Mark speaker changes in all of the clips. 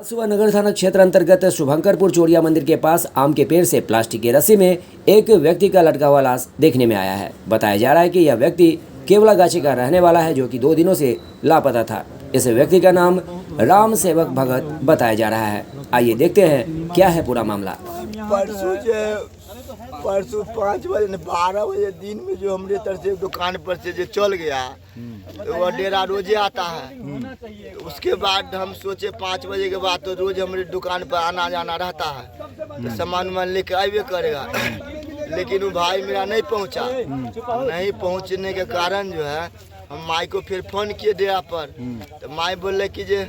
Speaker 1: सुबह नगर थाना क्षेत्र अंतर्गत शुभंकरपुर चोरिया मंदिर के पास आम के पेड़ से प्लास्टिक की रस्सी में एक व्यक्ति का लटका हुआ लाश देखने में आया है। बताया जा रहा है कि यह व्यक्ति केवलागाछी का रहने वाला है, जो कि 2 दिनों से लापता था। इस व्यक्ति का नाम राम सेवक भगत बताया जा रहा है। आइए देखते हैं क्या है पूरा मामला।
Speaker 2: परसों 5 बजे 12 बजे दिन में जो हमारे तरफ से दुकान पर से जो चल गया, तो वह डेरा रोजे आता है। उसके बाद हम सोचे 5 बजे के बाद तो रोज हमारे दुकान पर आना जाना रहता है, तो सामान वामान लेके आइए करेगा। लेकिन वो भाई मेरा नहीं पहुंचा। नहीं पहुंचने के कारण जो है हम माई को फिर फोन किए डेरा पर, तो माई बोले कि जे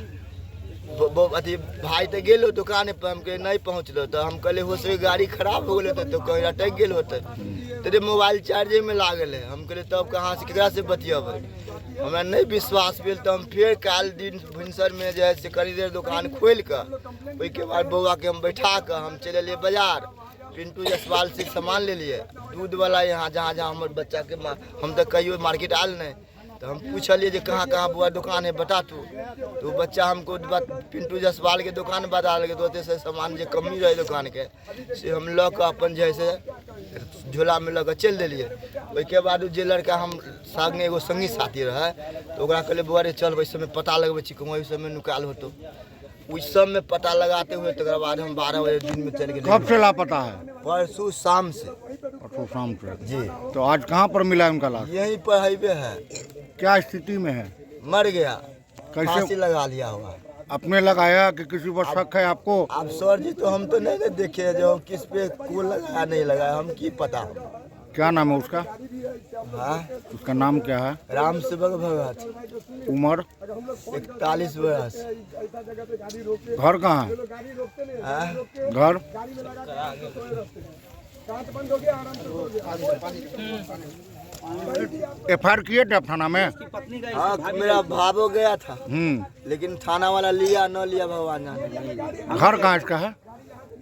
Speaker 2: अथी भाई तो गेलो दुकान पर, हम कहे नहीं पहुँचलो, तो हम कहले हो सके गाड़ी खराब हो गए तो कहीं अटक गेल होते, तेरे मोबाइल चार्जे में लागल है। हम कहले तब कहाँ से केकरा से बतियेबै, हमरा नहीं विश्वास भेल। तो हम फिर काल दिन भिनसर में जो है से करी देर दुकान खोल कर उसके बाद बउआ के हम बैठा कर हम चले लिए बाजार, पिंटू जसवाल से सामान ले लिए दूध वाला, यहाँ जहाँ जहाँ हमारे बच्चा के हम तो कहियो मार्केट आल नहीं, तो हम पूछलिए जे कहाँ कहाँ बुआ दुकान है बता तू, तो बच्चा हमको पिंटू जसवाल के दुकान बता लगे, तो से सामान जो कमी रहे दुकान के से हम ल के अपन जैसे झोला में लग चल दिलिए। उसके बाद जो लड़का हम संगे एगो संगी साथी रहे, तो कहले बुआ रे चल वैसे में पता लगबे छी, वही समय निकाल होतो। उस सब में पता लगाते हुए तक बाद हम 12 बजे दिन में चल गए।
Speaker 3: कब से लापता है?
Speaker 2: परसों शाम से।
Speaker 3: परसों शाम से
Speaker 2: जी।
Speaker 3: तो आज कहाँ पर मिला उनका लाश?
Speaker 2: यहीं पर हाईवे है।
Speaker 3: क्या स्थिति में है?
Speaker 2: मर गया,
Speaker 3: कैसे
Speaker 2: फांसी लगा लिया हुआ।
Speaker 3: अपने लगाया कि किसी पर शक है आपको?
Speaker 2: अब सर जी तो हम तो नहीं देखे जो किस पे को लगाया नहीं लगाया, हम की पता।
Speaker 3: क्या नाम है उसका?
Speaker 2: हाँ,
Speaker 3: उसका नाम क्या है?
Speaker 2: राम सेवक भगत।
Speaker 3: उम्र?
Speaker 2: 41 वर्ष।
Speaker 3: घर कहाँ है?
Speaker 2: हाँ?
Speaker 3: घर FIR किए थे आप थाना में?
Speaker 2: हाँ, मेरा भावो गया था, लेकिन थाना वाला लिया न लिया भगवान जाने।
Speaker 3: घर कहाँ इसका है?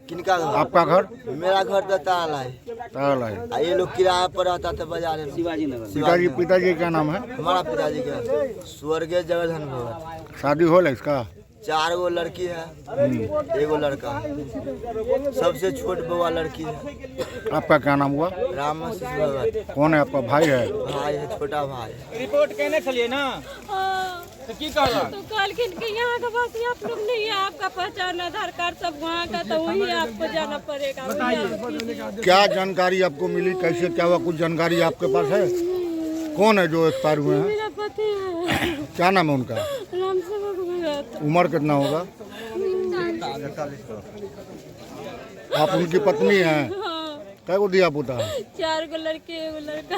Speaker 2: किनका घर?
Speaker 3: आपका घर?
Speaker 2: मेरा घर तो ताला है।
Speaker 3: ताला है।
Speaker 2: ये लोग किराया पर रहता था बाजार में। शिवाजी नगर।
Speaker 3: पिताजी क्या नाम है?
Speaker 2: हमारा पिताजी का स्वर्गीय जगधन भगत।
Speaker 3: शादी हो है इसका?
Speaker 2: 4 गो लड़की है, एगो लड़का है। सबसे छोट बउआ लड़की है।
Speaker 3: आपका क्या नाम हुआ?
Speaker 2: राम भगत।
Speaker 3: कौन है आपका भाई है?
Speaker 2: भाई है, छोटा भाई।
Speaker 4: रिपोर्ट कहने चलिए ना, तो की कहला?
Speaker 5: तो कल के यहाँ का बात आप लोग नहीं है, आपका पहचान आधार कार्ड सब वहाँ का, तो वही आपको जाना पड़ेगा।
Speaker 3: क्या जानकारी आपको मिली, कैसे क्या हुआ, कुछ जानकारी आपके पास है? कौन है जो एक्सपायर हुए हैं?
Speaker 5: मेरा पति है।
Speaker 3: क्या नाम है उनका?
Speaker 5: राम सेवक भगत।
Speaker 3: उम्र कितना होगा? आप उनकी पत्नी हैं?
Speaker 5: हाँ।
Speaker 3: क्या को दिया पुता है?
Speaker 5: 4 गो लड़के एगो लड़का।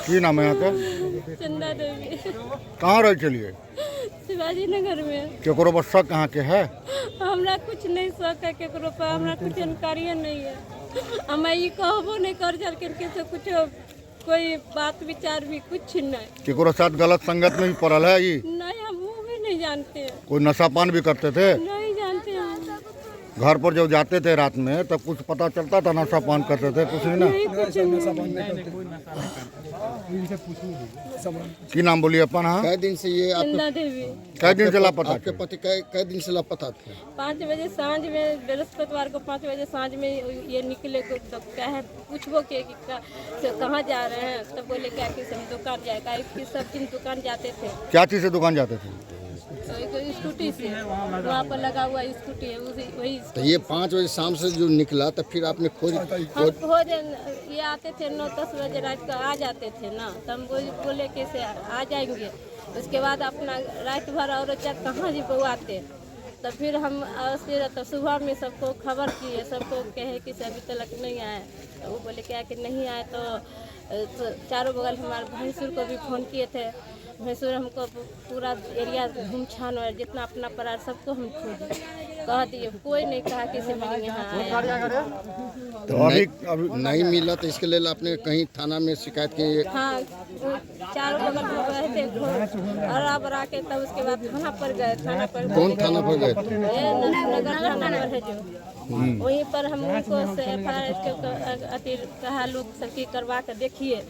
Speaker 3: की नाम है यहाँ के?
Speaker 5: चंदा देवी।
Speaker 3: कहाँ रह चलिए?
Speaker 5: शिवाजी नगर में।
Speaker 3: केकरो बस शक कहाँ के है?
Speaker 5: हमरा कुछ नहीं शक है केकरो पर, हमरा कुछ जानकारी नहीं है। हम ये कहबो नहीं कर जल के से कुछ कोई बात विचार भी कुछ नहीं।
Speaker 3: केकरो साथ गलत संगत में भी पड़ल है ये?
Speaker 5: नहीं, हम वो भी नहीं जानते हैं।
Speaker 3: कोई नशा पान भी करते थे?
Speaker 5: नहीं जानते हैं।
Speaker 3: घर पर जब जाते थे रात में तब कुछ पता चलता था नशा पान करते थे? कुछ नहीं ना? की नाम बोलिए अपन? हाँ,
Speaker 6: कई दिन से ये
Speaker 5: चंदा देवी।
Speaker 3: कई दिन से लापता
Speaker 6: आपके
Speaker 3: थे?
Speaker 6: पति कई दिन से लापता थे?
Speaker 5: 5 बजे सांझ में, बृहस्पतिवार को 5 बजे सांझ में ये निकले को, तो क्या है पूछबो के कि कहाँ जा रहे हैं, तब बोले क्या कि हम दुकान जाएगा, इसकी सब दिन दुकान जाते थे।
Speaker 3: क्या चीज़ से दुकान जाते थे?
Speaker 5: तो स्कूटी से, वहाँ पर लगा हुआ स्कूटी है, वही।
Speaker 6: तो ये 5 बजे शाम से जो निकला, तो फिर आपने खोज
Speaker 5: ये आते थे 9-10 बजे रात को आ जाते थे ना, तो हम बोले कैसे आ जाएंगे। उसके बाद अपना रात भर और कहाँ जी बउआते, तो फिर हम तो सुबह में सबको खबर किए, सबको कहे कि अभी तक नहीं आए, तो वो बोले क्या कि नहीं आए, तो चारों बगल हमारे भैंसुर को भी फ़ोन किए थे। भैंसुर हमको पूरा एरिया घूम छान और जितना अपना परिवार सबको हम खोजे, कह दिए, कोई नहीं कहा कि से मैं यहाँ आया।
Speaker 6: तो अभी नहीं मिला, तो इसके लिए आपने कहीं थाना में शिकायत की?
Speaker 5: हाँ, चारों बगल में गए थे और अब आके तब उसके बाद थाना पर गए। थाना पर
Speaker 6: कौन थाना पर गए?
Speaker 5: नगर थाना पर है जो, वहीं पर हम उनको FIR कहा लोग सबकी करवा कर देखिए,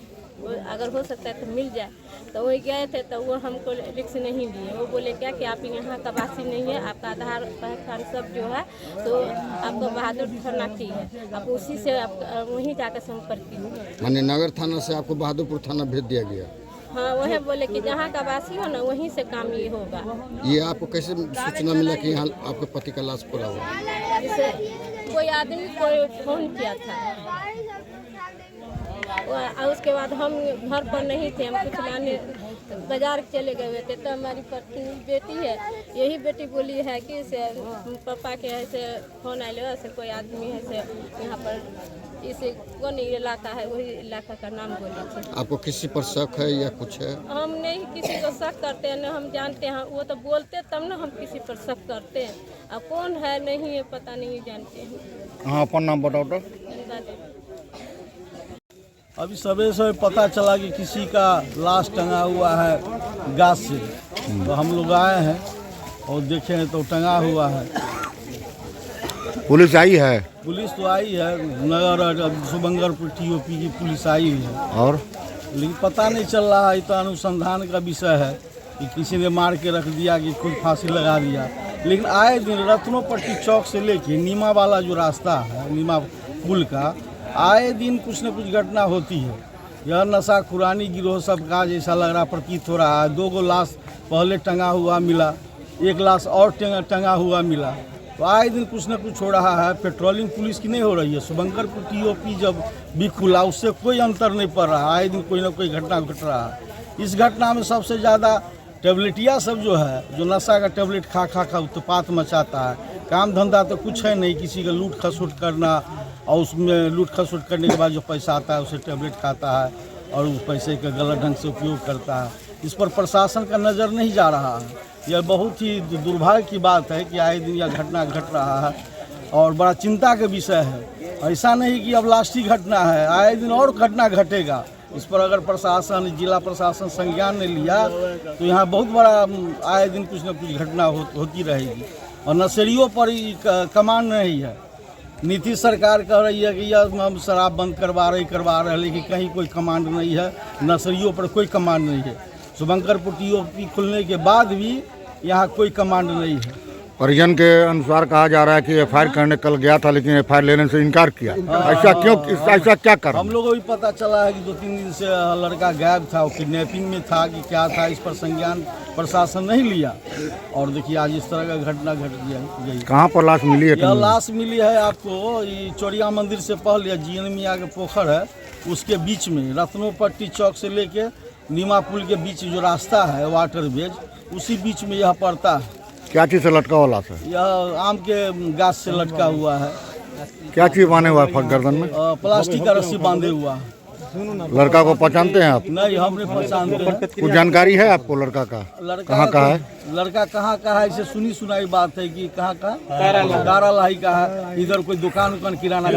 Speaker 5: अगर हो सकता है तो मिल जाए। तो वही गए थे तो वो हमको रिक्स नहीं लिए। वो बोले क्या कि आप यहाँ का वासी नहीं है, आपका आधार पहचान सब जो है तो आपको बहादुर थाना की है, आप उसी से आप वहीं जाकर संपर्क कीजिए।
Speaker 6: माने नगर थाना से आपको बहादुरपुर थाना भेज दिया गया।
Speaker 5: हाँ, वही बोले कि जहाँ का वासी हो ना वहीं से काम ये होगा।
Speaker 6: ये आपको कैसे सूचना मिला कि यहाँ आपके पति का लाश पड़ा हुआ है?
Speaker 5: जैसे कोई आदमी को फोन किया था और उसके बाद हम घर पर नहीं थे, हम कुछ लाने बाजार चले गए थे। तो हमारी पत्नी बेटी है, यही बेटी बोली है कि से पापा के ऐसे फोन आए ऐसे कोई आदमी है से यहाँ पर इसे कौन इलाका है वही इलाका का नाम बोली थी।
Speaker 6: आपको किसी पर शक है या कुछ है?
Speaker 5: हम नहीं किसी को शक करते हैं, न हम जानते हैं, वो तो बोलते तब ना हम किसी पर शक करते हैं। अब कौन है नहीं है पता नहीं जानते हैं।
Speaker 3: हाँ, अपन नाम बताओ तो।
Speaker 7: अभी सवेरे सवेरे पता चला कि किसी का लाश टंगा हुआ है गाछ से, तो हम लोग आए हैं और देखे तो टंगा हुआ है।
Speaker 3: पुलिस आई है?
Speaker 7: पुलिस तो आई है, नगर शुभंकरपुर TOP की पुलिस आई हुई है,
Speaker 3: और
Speaker 7: लेकिन पता नहीं चल रहा है। तो अनुसंधान का विषय है कि किसी ने मार के रख दिया कि खुद फांसी लगा दिया। लेकिन आए दिन रत्नोपट्टी चौक से लेके नीमा वाला जो रास्ता है, नीमा पुल का, आए दिन कुछ न कुछ घटना होती है। यह नशा खुरानी गिरोह सब का जैसा लग रहा प्रतीत हो रहा है। 2 लाश पहले टंगा हुआ मिला, 1 लाश और टंगा हुआ मिला। तो आए दिन कुछ न कुछ हो रहा है। पेट्रोलिंग पुलिस की नहीं हो रही है। शुभंकरपुर TOP जब भी खुला उससे कोई अंतर नहीं पड़ रहा। आए दिन कोई ना कोई घटना घट रहा है। इस घटना में सबसे ज़्यादा टेबलेटिया सब जो है, जो नशा का टेबलेट खा उत्पात मचाता है। काम धंधा तो कुछ है नहीं, किसी का लूट खसुट करना और उसमें लूट खसुट करने के बाद जो पैसा आता है उसे टेबलेट खाता है और उस पैसे का गलत ढंग से उपयोग करता है। इस पर प्रशासन का नज़र नहीं जा रहा है। यह बहुत ही दुर्भाग्य की बात है कि आए दिन यह घटना घट रहा है और बड़ा चिंता का विषय है। ऐसा नहीं कि अब लास्ट ही घटना है, आए दिन और घटना घटेगा। इस पर अगर प्रशासन, जिला प्रशासन संज्ञान नहीं लिया तो यहाँ बहुत बड़ा आए दिन कुछ न कुछ घटना होती रहेगी। और नशेड़ियों पर ही कमान नहीं है। नीतीश सरकार कह रही है कि यह हम शराब बंद करवा रहे, लेकिन कहीं कोई कमांड नहीं है। नशेड़ियों पर कोई कमांड नहीं है। शुभंकरपुर TOP खुलने के बाद भी यहाँ कोई कमांड नहीं है।
Speaker 3: परिजन के अनुसार कहा जा रहा है कि FIR करने कल गया था लेकिन FIR लेने से इनकार किया। ऐसा क्यों, ऐसा क्या कारण?
Speaker 7: हम लोगों को भी पता चला है कि 2-3 दिन से लड़का गायब था, वो किडनैपिंग में था कि क्या था, इस पर संज्ञान प्रशासन नहीं लिया। और देखिए आज इस तरह का घटना घट गई।
Speaker 3: कहाँ पर लाश मिली है?
Speaker 7: यह लाश मिली है आपको चौड़िया मंदिर से पहले GN मियाँ के पोखर है उसके बीच में, रत्नोपट्टी चौक से लेके नीमा पुल के बीच जो रास्ता है वाटर बेज, उसी बीच में यह पड़ता है।
Speaker 3: क्या चीज़ से लटका हुआ लाश है?
Speaker 7: यह आम के गाछ से लटका हुआ है।
Speaker 3: क्या चीज़ बांधे हुआ है गर्दन में?
Speaker 7: प्लास्टिक का रस्सी बांधे हुआ है।
Speaker 3: लड़का को पहचानते हैं आप?
Speaker 7: नहीं, हमने पहचानते।
Speaker 3: कुछ जानकारी है आपको लड़का का? कहाँ का है?
Speaker 7: लड़का कहाँ का है इसे सुनी सुनाई बात है कि कहाँ का, दारालाही का है। इधर कोई दुकान किराना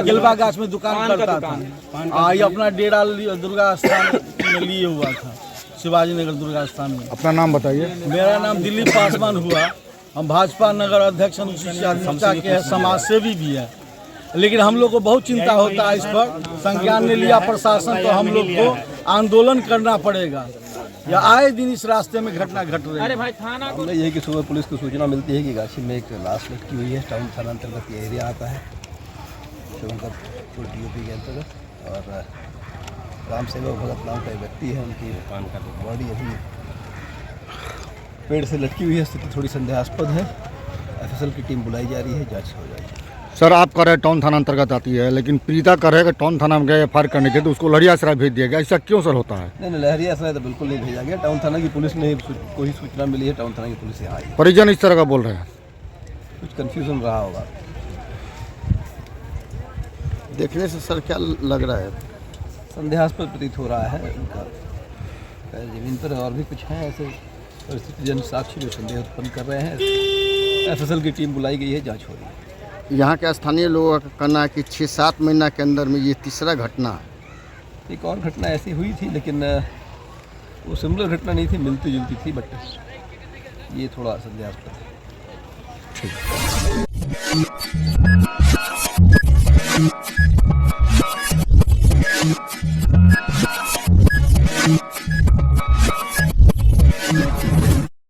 Speaker 7: गिलवा गाछ में दुकान करता था। ये अपना डेरा दुर्गा स्थान में लिए हुआ था, शिवाजी नगर दुर्गा स्थान में।
Speaker 3: अपना नाम बताइए।
Speaker 7: मेरा नाम दिलीप पासवान हुआ। हम भाजपा नगर अध्यक्ष अनुसूचित जाति के समाज सेवी भी है। लेकिन हम लोग को बहुत चिंता होता है इस पर। संज्ञान ने लिया प्रशासन तो हम लोग को आंदोलन करना पड़ेगा। या आए दिन इस रास्ते में घटना घट रही है।
Speaker 4: अरे भाई थाना को
Speaker 8: यही कि सुबह पुलिस को सूचना मिलती है कि गाछी में एक लाश लटकी हुई है। टाउन थाना अंतर्गत ये एरिया आता है, शुभंकरपुर TOP के अंतर्गत। और राम सेवक भगत नाम का एक व्यक्ति है, उनकी कान का बॉडी अभी पेड़ से लटकी हुई है। स्थिति थोड़ी संदेहास्पद है। FSL की टीम बुलाई जा रही है, जांच हो जाएगी।
Speaker 3: सर, आप कह रहे टाउन थाना अंतर्गत आती है, लेकिन पीड़िता कह रहे हैं कि टाउन थाना में गए FIR करने के तो उसको लहरियासराय भेज दिया गया। ऐसा क्यों सर होता है?
Speaker 8: नहीं, लहरियासराय तो बिल्कुल नहीं भेजा गया। टाउन थाना की पुलिस ने कोई सूचना मिली है, टाउन थाना की पुलिस यहाँ आई।
Speaker 3: परिजन इस तरह का बोल रहे हैं।
Speaker 8: कुछ कन्फ्यूजन रहा होगा।
Speaker 6: देखने से सर क्या लग रहा है?
Speaker 8: संदेहास्पद प्रतीत हो रहा है उनका। जमीन पर और भी कुछ है ऐसे परिस्थितिजन्य साक्ष्य जो संदेह उत्पन्न कर रहे हैं। FSL की टीम बुलाई गई है, जांच हो रही है।
Speaker 6: यहाँ के स्थानीय लोगों का कहना है कि 6-7 महीना के अंदर में ये तीसरा घटना है।
Speaker 8: एक और घटना ऐसी हुई थी, लेकिन वो सिमिलर घटना नहीं थी, मिलती जुलती थी, बट ये थोड़ा संदेहास्पद है।